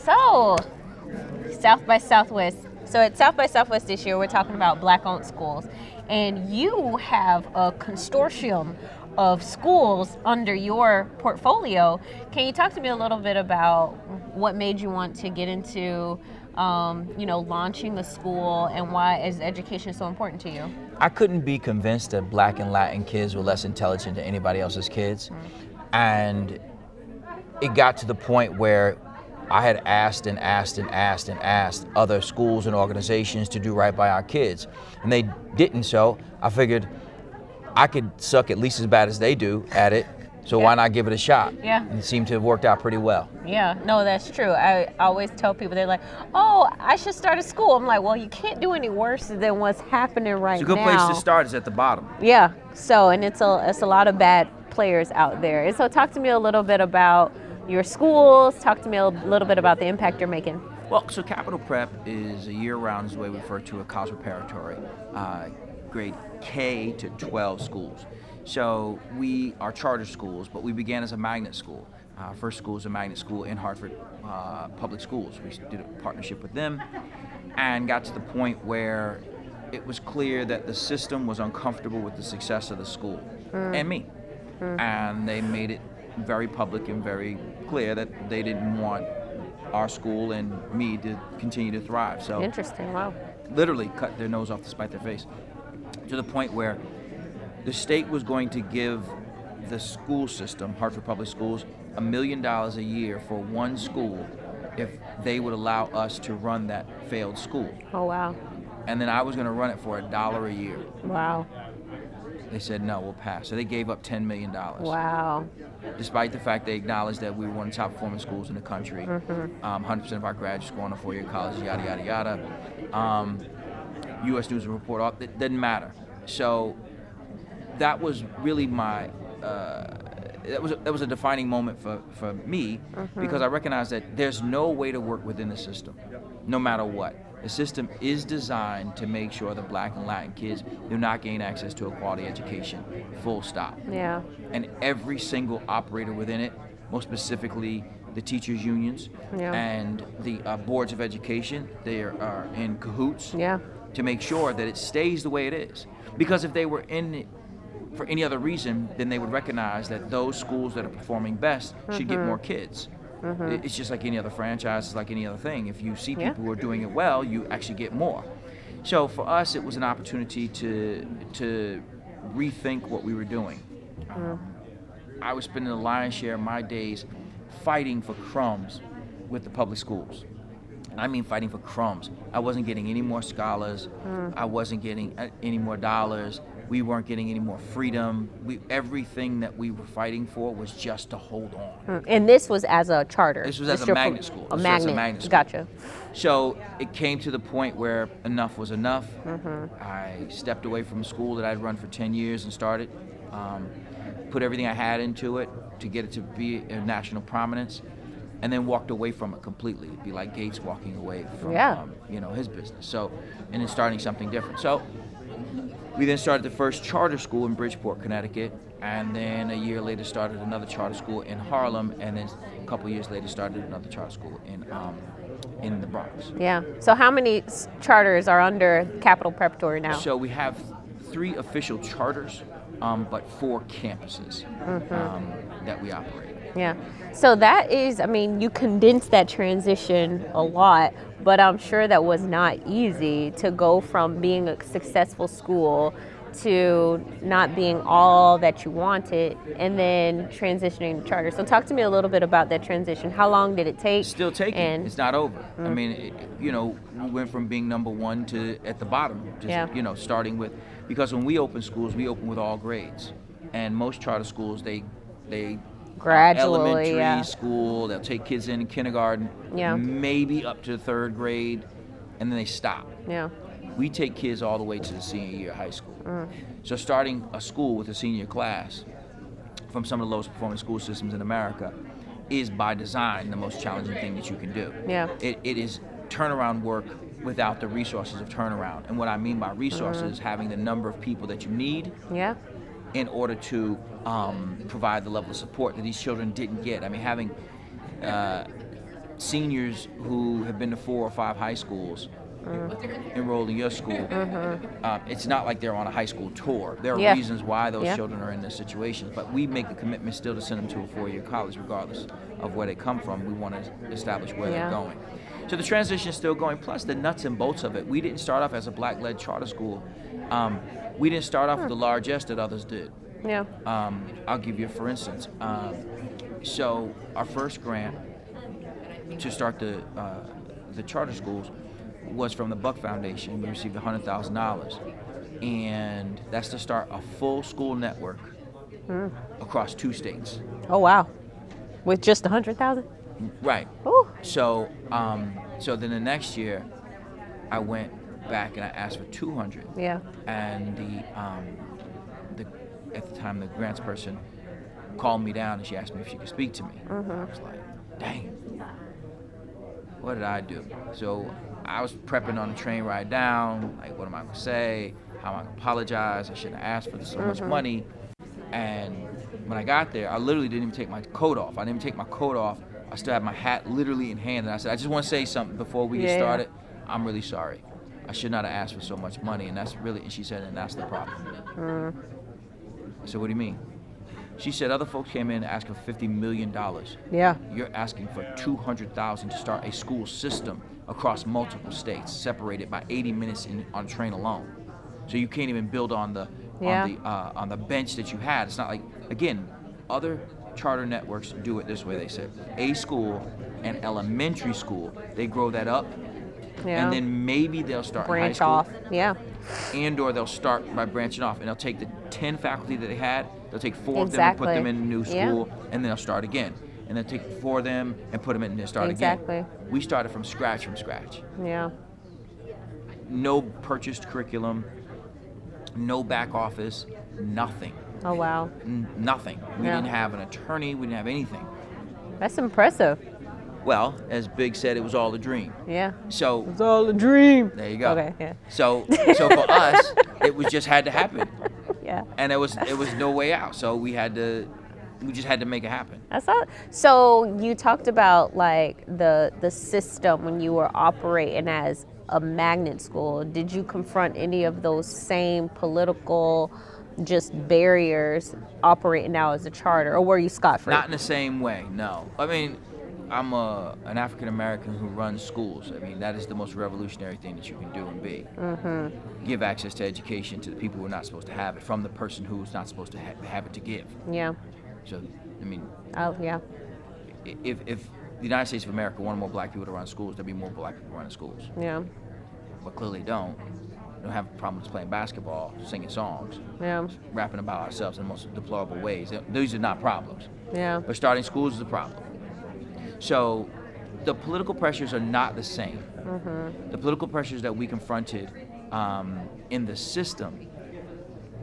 So, South by Southwest. So at South by Southwest this year, we're talking about Black-owned schools, and you have a consortium of schools under your portfolio. Can you talk to me a little bit about what made you want to get into, launching the school, and why is education so important to you? I couldn't be convinced that Black and Latin kids were less intelligent than anybody else's kids, and it got to the point where I had asked other schools and organizations to do right by our kids, and they didn't. So I figured I could suck at least as bad as they do at it, so why not give it a shot? Yeah. And it seemed to have worked out pretty well. Yeah, no, that's true. I always tell people, they're like, oh, I should start a school. I'm like, well, you can't do any worse than what's happening right now. It's a good place to start is at the bottom. Yeah, so, and it's a lot of bad players out there. And so talk to me a little bit about your schools. Talk to me a little bit about the impact you're making. Well, so Capital Prep is a year-round, is the way we refer to a college preparatory, grade K to 12 schools. So we are charter schools, but we began as a magnet school. Our first school is a magnet school in Hartford Public Schools. We did a partnership with them and got to the point where it was clear that the system was uncomfortable with the success of the school and me. And they made it very public and very clear that they didn't want our school and me to continue to thrive. So interesting, wow. Literally cut their nose off to spite their face, to the point where the state was going to give the school system, Hartford Public Schools, $1 million a year for one school if they would allow us to run that failed school. Oh, wow. And then I was going to run it for $1 a year. Wow. They said, no, we'll pass. So they gave up $10 million. Wow. Despite the fact they acknowledged that we were one of the top performing schools in the country. 100% of our graduates go on to four-year college, yada, yada, yada. U.S. News and Report, it didn't matter. So that was really my, that was a defining moment for me, because I recognized that there's no way to work within the system, no matter what. The system is designed to make sure that Black and Latin kids do not gain access to a quality education, full stop. Yeah. And every single operator within it, most specifically the teachers' unions and the boards of education, they are in cahoots to make sure that it stays the way it is. Because if they were in it for any other reason, then they would recognize that those schools that are performing best should get more kids. It's just like any other franchise, it's like any other thing. If you see people who are doing it well, you actually get more. So for us, it was an opportunity to rethink what we were doing. I was spending the lion's share of my days fighting for crumbs with the public schools. I mean fighting for crumbs. I wasn't getting any more scholars. I wasn't getting any more dollars. We weren't getting any more freedom. Everything that we were fighting for was just to hold on. And this was as a charter? This was as a magnet school. A magnet school. Gotcha. So it came to the point where enough was enough. I stepped away from a school that I'd run for 10 years and started. Put everything I had into it to get it to be a national prominence, and then walked away from it completely. It'd be like Gates walking away from his business. So, and then starting something different. So we then started the first charter school in Bridgeport, Connecticut, and then a year later started another charter school in Harlem, and then a couple years later started another charter school in the Bronx. Yeah. So how many charters are under Capital Preparatory now? So we have 3 official charters, but 4 campuses that we operate. Yeah. So that is, I mean, you condensed that transition a lot, but I'm sure that was not easy to go from being a successful school to not being all that you wanted and then transitioning to charter. So talk to me a little bit about that transition. How long did it take? Still taking. It's not over. I mean, we went from being number 1 to at the bottom, just, starting with, because when we open schools, we open with all grades. And most charter schools, they gradually, elementary school, they'll take kids in kindergarten, maybe up to the 3rd grade, and then they stop. Yeah. We take kids all the way to the senior year of high school. So starting a school with a senior class from some of the lowest performing school systems in America is by design the most challenging thing that you can do. Yeah. It is turnaround work without the resources of turnaround. And what I mean by resources is having the number of people that you need in order to provide the level of support that these children didn't get. I mean, having seniors who have been to 4 or 5 high schools enrolled in your school. It's not like they're on a high school tour. There are reasons why those children are in this situation, but we make the commitment still to send them to a 4-year college regardless of where they come from. We want to establish where they're going. So the transition is still going, plus the nuts and bolts of it. We didn't start off as a black-led charter school. We didn't start off with the largesse that others did. Yeah. I'll give you, for instance, so our first grant to start the charter schools was from the Buck Foundation. We received $100,000, and that's to start a full school network across 2 states. Oh wow, with just 100,000? Right. Ooh. So, so then the next year, I went back and I asked for 200. Yeah. And the at the time the grants person called me down and she asked me if she could speak to me. I was like, dang, what did I do? So I was prepping on the train ride down, like, what am I gonna say? How am I gonna apologize? I shouldn't have asked for so much money. And when I got there, I literally didn't even take my coat off. I didn't even take my coat off. I still had my hat literally in hand, and I said, I just want to say something before we get started. I'm really sorry. I should not have asked for so much money, and that's really, and she said, and that's the problem. I said, what do you mean? She said, other folks came in asking for $50 million. Yeah. You're asking for $200,000 to start a school system across multiple states, separated by 80 minutes on train alone. So you can't even build on the on the bench that you had. It's not like, again, other charter networks do it this way. They said a school and elementary school, they grow that up, and then maybe they'll start branch in high off. school, Yeah. and or they'll start by branching off, and they'll take the 10 faculty that they had, they'll take 4 of them and put them in a new school, and then they'll start again. And they'll take 4 of them and put them in and start again. We started from scratch. Yeah. No purchased curriculum, no back office, nothing. Oh wow. Nothing. We didn't have an attorney, we didn't have anything. That's impressive. Well, as Big said, it was all a dream. Yeah. So it's all a dream. There you go. Okay. Yeah. So for us, it was just had to happen. Yeah. And it was no way out. So we just had to make it happen. That's all. So you talked about like the system when you were operating as a magnet school. Did you confront any of those same political just barriers operating now as a charter, or were you scot-free? Not in the same way, no. I mean, I'm an African American who runs schools. I mean, that is the most revolutionary thing that you can do and be. Give access to education to the people who are not supposed to have it, from the person who's not supposed to have it to give. Yeah. So, I mean, if the United States of America wanted more black people to run schools, there'd be more black people running schools. Yeah. But clearly don't. We don't have a problem with playing basketball, singing songs, rapping about ourselves in the most deplorable ways. These are not problems. Yeah. But starting schools is a problem. So the political pressures are not the same. The political pressures that we confronted in the system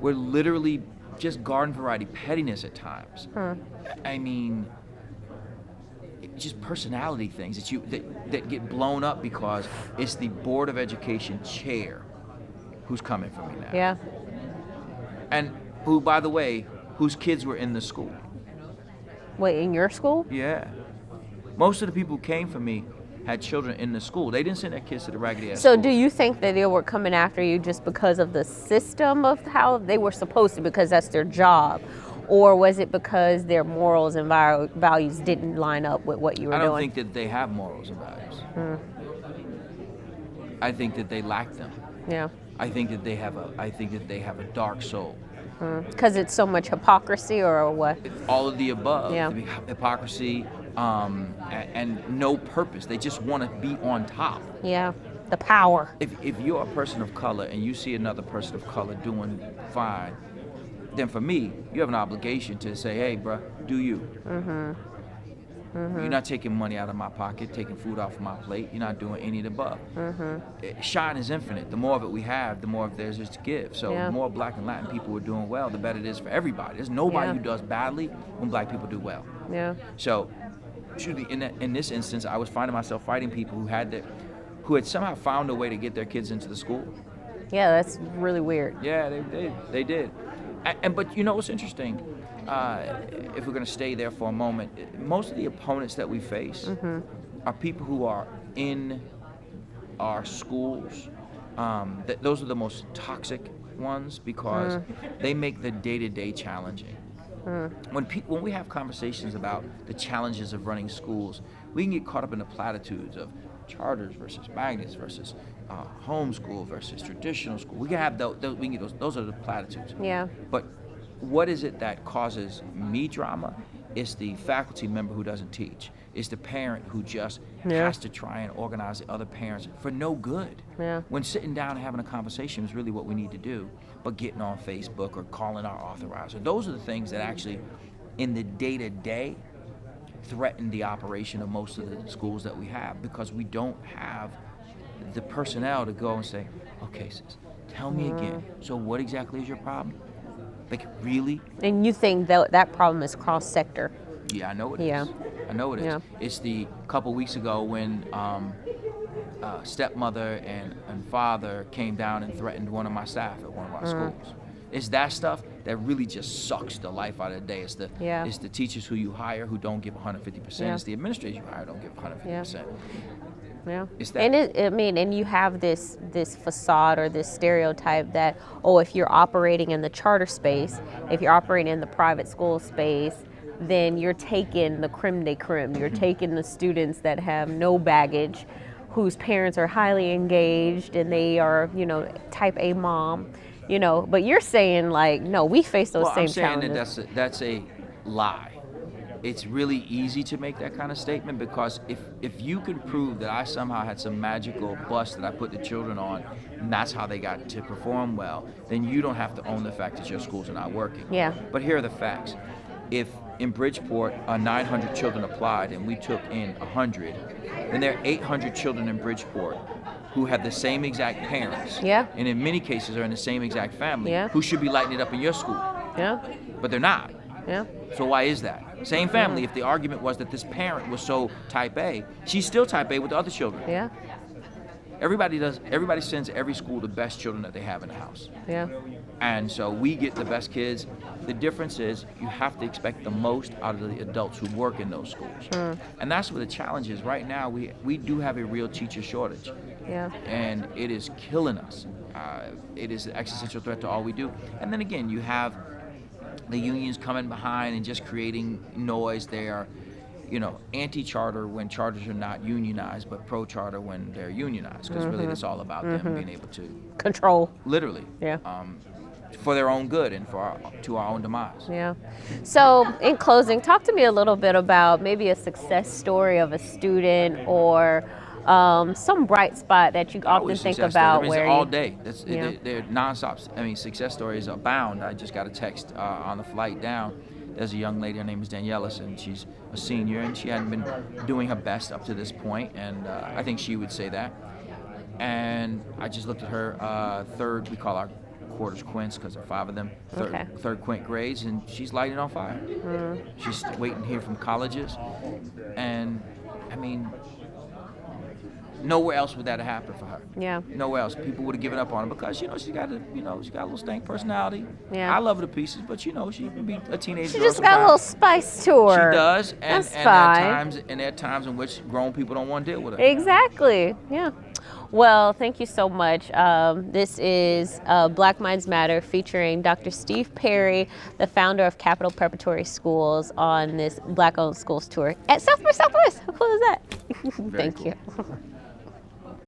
were literally just garden variety pettiness at times. I mean, just personality things that get blown up because it's the Board of Education chair who's coming for me now. Yeah. And who, by the way, whose kids were in the school. Wait, in your school? Yeah. Most of the people who came for me had children in the school. They didn't send their kids to the raggedy ass So school. do you think that they were coming after you just because of the system of how they were supposed to, because that's their job? Or was it because their morals and values didn't line up with what you were doing? I don't think that they have morals and values. I think that they lack them. Yeah. I think that they have a dark soul. Because it's so much hypocrisy, or what? All of the above. Yeah. Hypocrisy and no purpose. They just want to be on top. Yeah. The power. If you're a person of color and you see another person of color doing fine, then for me, you have an obligation to say, hey, bruh, do you. You're not taking money out of my pocket, taking food off of my plate. You're not doing any of the above. Shine is infinite. The more of it we have, the more of there's to give. So the more black and Latin people are doing well, the better it is for everybody. There's nobody who does badly when black people do well. Yeah. So, truly, in this instance, I was finding myself fighting people who had somehow found a way to get their kids into the school. Yeah, that's really weird. Yeah, they did. But you know what's interesting? If we're going to stay there for a moment, most of the opponents that we face are people who are in our schools. Those are the most toxic ones because they make the day-to-day challenging. When we have conversations about the challenges of running schools, we can get caught up in the platitudes of charters versus magnets versus homeschool versus traditional school. We can have those are the platitudes. Yeah. But what is it that causes me drama? It's the faculty member who doesn't teach. It's the parent who just has to try and organize the other parents for no good. Yeah. When sitting down and having a conversation is really what we need to do, but getting on Facebook or calling our authorizer, those are the things that actually, in the day-to-day, threaten the operation of most of the schools that we have because we don't have the personnel to go and say, okay, sis, tell me again. So what exactly is your problem? Like, really? And you think that problem is cross-sector? Yeah, I know it is. I know it is. Yeah. It's the couple weeks ago when stepmother and father came down and threatened one of my staff at one of our schools. It's that stuff that really just sucks the life out of the day. It's the teachers who you hire who don't give 150%. Yeah. It's the administrators you hire who don't give 150%. Yeah. It's that. And you have this facade or this stereotype that, if you're operating in the charter space, if you're operating in the private school space, then you're taking the creme de creme. You're taking the students that have no baggage, whose parents are highly engaged and they are, type A mom, but you're saying like, no, we face those same challenges. I'm saying that's a lie. It's really easy to make that kind of statement because if you can prove that I somehow had some magical bus that I put the children on and that's how they got to perform well, then you don't have to own the fact that your schools are not working. Yeah. But here are the facts. If in Bridgeport 900 children applied and we took in 100, then there are 800 children in Bridgeport who have the same exact parents, and in many cases are in the same exact family, who should be lighting it up in your school. Yeah. But they're not. Yeah. So why is that? Same family, if the argument was that this parent was so type A, she's still type A with the other children. Yeah. Everybody sends every school the best children that they have in the house. Yeah. And so we get the best kids. The difference is you have to expect the most out of the adults who work in those schools. And that's where the challenge is. Right now, we do have a real teacher shortage. Yeah. And it is killing us. It is an existential threat to all we do. And then again, you have the unions coming behind and just creating noise. They are, anti-charter when charters are not unionized, but pro-charter when they're unionized, because really it's all about them being able to control. Literally. Yeah. For their own good and to our own demise. Yeah. So in closing, talk to me a little bit about maybe a success story of a student or some bright spot that you often think about. Where all day. They're nonstop. I mean, success stories abound. I just got a text on the flight down. There's a young lady, her name is Danielis, and she's a senior, and she hadn't been doing her best up to this point, and I think she would say that. And I just looked at her third, we call our quarters quints because there are 5 of them, third quint grades, and she's lighting on fire. She's waiting here from colleges, and I mean, nowhere else would that have happened for her. Yeah. Nowhere else. People would have given up on her because, she got a little stank personality. Yeah. I love her to pieces, but she can be a teenager. She just got a little spice to her. She does, and That's and fine. there are times in which grown people don't want to deal with her. Exactly. Yeah. Well, thank you so much. This is Black Minds Matter featuring Dr. Steve Perry, the founder of Capital Preparatory Schools, on this Black-owned schools tour at South by Southwest. How cool is that? Thank you.